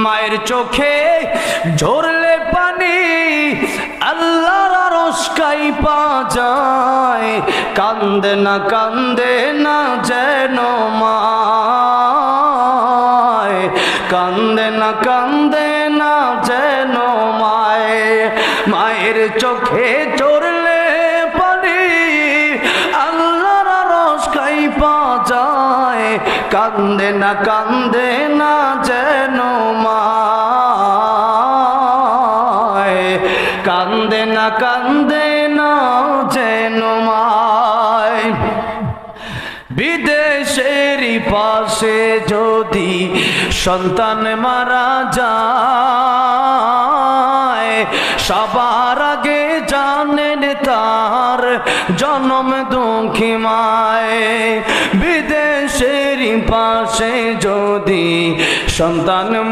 মায়ের চোখে ঝরলে পানি আল্লাহর আরশ কাঁইপা যায়, কান্দে না যেন মায়, কান্দে না যেন মায়। মায়ের চোখে ঝরলে পানি আল্লাহর আরশ কাঁইপা যায়, কান্দে না যেন মায়, কান্দে না যেন মায়। বিদেশেরই পাশে যদি সন্তান মারা যায়, সবার আগে জানেন তার জনম দুঃখী মায়। বিদেশেরই পাশে যদি সন্তান